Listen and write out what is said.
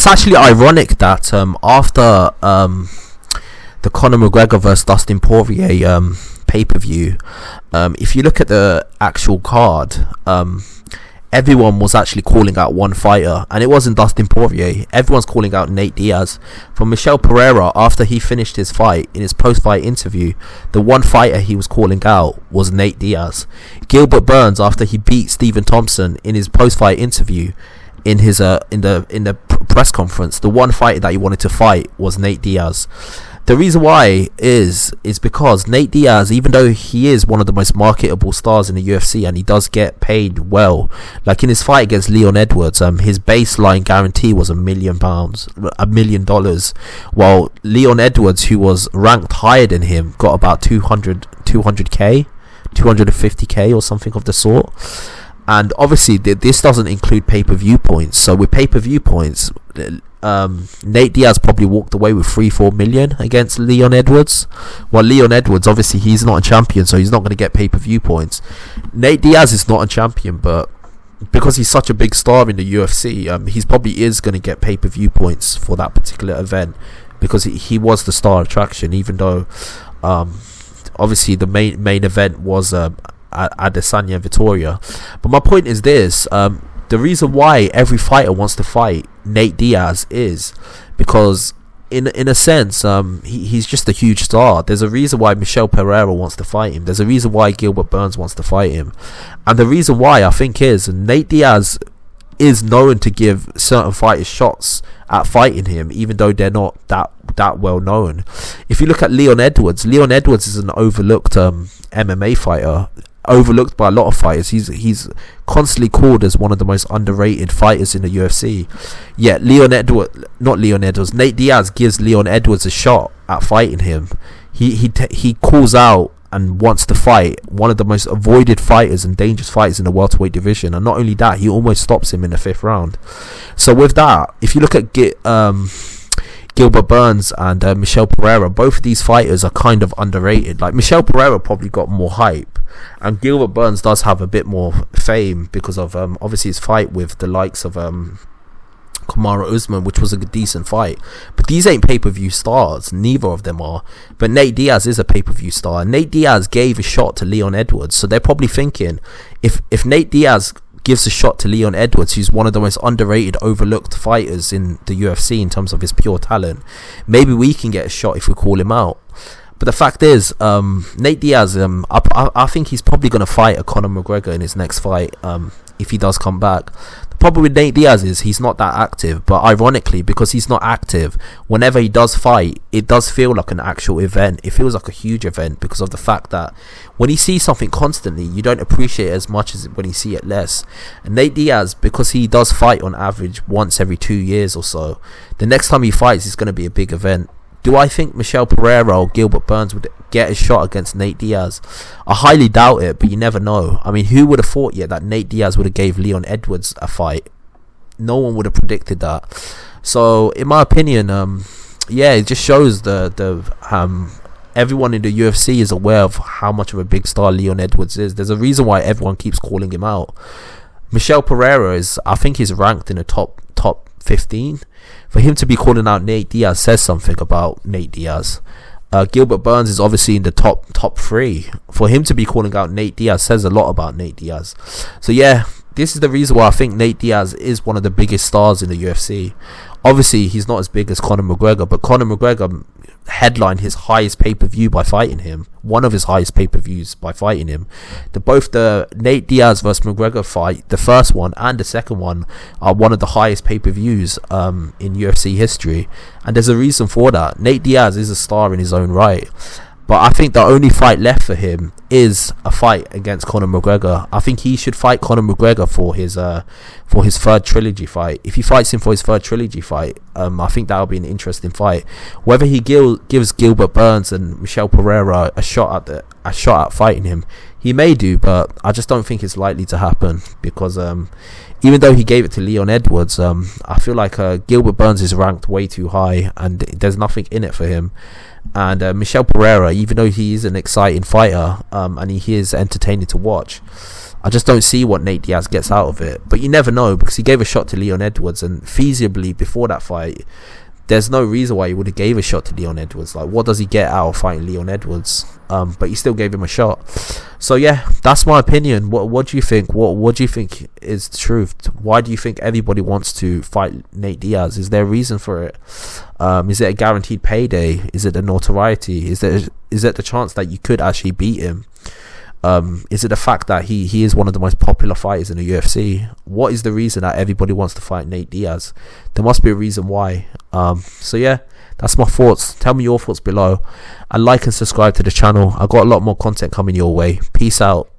it's actually ironic that after the Conor McGregor versus Dustin Poirier pay-per-view, if you look at the actual card, everyone was actually calling out one fighter, and it wasn't Dustin Poirier. Everyone's calling out Nate Diaz. For Michel Pereira, after he finished his fight, in his post-fight interview, the one fighter he was calling out was Nate Diaz. Gilbert Burns, after he beat Stephen Thompson in his post-fight interview, in his in the press conference, the one fighter that he wanted to fight was Nate Diaz. The reason why is because Nate Diaz, even though he is one of the most marketable stars in the UFC and he does get paid well, like in his fight against Leon Edwards, his baseline guarantee was £1 million, $1 million, while Leon Edwards, who was ranked higher than him, got about 250k or something of the sort. And obviously this doesn't include pay-per-view points. So with pay-per-view points, Nate Diaz probably walked away with 3-4 million against Leon Edwards. While Leon Edwards, obviously he's not a champion, so he's not going to get pay-per-view points. Nate Diaz is not a champion, but because he's such a big star in the UFC, he's probably is going to get pay-per-view points for that particular event, because he was the star attraction, even though obviously the main event was Adesanya Victoria. But my point is this: the reason why every fighter wants to fight Nate Diaz is because in a sense he's just a huge star. There's a reason why Michel Pereira wants to fight him. There's a reason why Gilbert Burns wants to fight him. And the reason why, I think, is Nate Diaz is known to give certain fighters shots at fighting him, even though they're not that well known. If you look at Leon Edwards is an overlooked MMA fighter, overlooked by a lot of fighters. He's constantly called as one of the most underrated fighters in the UFC. Yet Nate Diaz gives Leon Edwards a shot at fighting him. He calls out and wants to fight one of the most avoided fighters and dangerous fighters in the welterweight division. And not only that, he almost stops him in the 5th round. So with that, if you look at Gilbert Burns and Michel Pereira, both of these fighters are kind of underrated. Like, Michel Pereira probably got more hype, and Gilbert Burns does have a bit more fame because of obviously his fight with the likes of Kamaru Usman, which was a decent fight. But these ain't pay-per-view stars, neither of them are. But Nate Diaz is a pay-per-view star. Nate Diaz gave a shot to Leon Edwards, so they're probably thinking, if Nate Diaz gives a shot to Leon Edwards, who's one of the most underrated, overlooked fighters in the UFC in terms of his pure talent, maybe we can get a shot if we call him out. But the fact is, Nate Diaz, I think he's probably going to fight a Conor McGregor in his next fight, if he does come back. The problem with Nate Diaz is he's not that active, but ironically, because he's not active, whenever he does fight, it does feel like an actual event. It feels like a huge event because of the fact that when you see something constantly, you don't appreciate it as much as when you see it less. And Nate Diaz, because he does fight on average once every 2 years or so, the next time he fights is going to be a big event. Do I think Michel Pereira or Gilbert Burns would get a shot against Nate Diaz? I highly doubt it, but you never know. I mean, who would have thought yet that Nate Diaz would have gave Leon Edwards a fight? No one would have predicted that. So, in my opinion, it just shows the everyone in the UFC is aware of how much of a big star Leon Edwards is. There's a reason why everyone keeps calling him out. Michel Pereira I think he's ranked in the top 15. For him to be calling out Nate Diaz says something about Nate Diaz. Gilbert Burns is obviously in the top 3. For him to be calling out Nate Diaz says a lot about Nate Diaz. So yeah, this is the reason why I think Nate Diaz is one of the biggest stars in the UFC. Obviously, he's not as big as Conor McGregor, but Conor McGregor headlined his highest pay-per-view by fighting him. One of his highest pay-per-views by fighting him. Both the Nate Diaz versus McGregor fight, the first one and the second one, are one of the highest pay-per-views in UFC history. And there's a reason for that. Nate Diaz is a star in his own right. But I think the only fight left for him is a fight against Conor McGregor. I think he should fight Conor McGregor for his third trilogy fight. If he fights him for his third trilogy fight, I think that will be an interesting fight. Whether he gives Gilbert Burns and Michel Pereira a shot at fighting him, he may do, but I just don't think it's likely to happen because even though he gave it to Leon Edwards, I feel like Gilbert Burns is ranked way too high and there's nothing in it for him. And Michel Pereira, even though he is an exciting fighter, and he is entertaining to watch, I just don't see what Nate Diaz gets out of it. But you never know, because he gave a shot to Leon Edwards, and feasibly before that fight, there's no reason why he would have gave a shot to Leon Edwards. Like, what does he get out of fighting Leon Edwards? But he still gave him a shot. So yeah, that's my opinion. What do you think? What do you think is the truth? Why do you think everybody wants to fight Nate Diaz? Is there a reason for it? Is it a guaranteed payday? Is it the notoriety? Is it the chance that you could actually beat him? Is it the fact that he is one of the most popular fighters in the UFC? What is the reason that everybody wants to fight Nate Diaz? There must be a reason why. So yeah, that's my thoughts. Tell me your thoughts below, and like and subscribe to the channel. I got a lot more content coming your way. Peace out.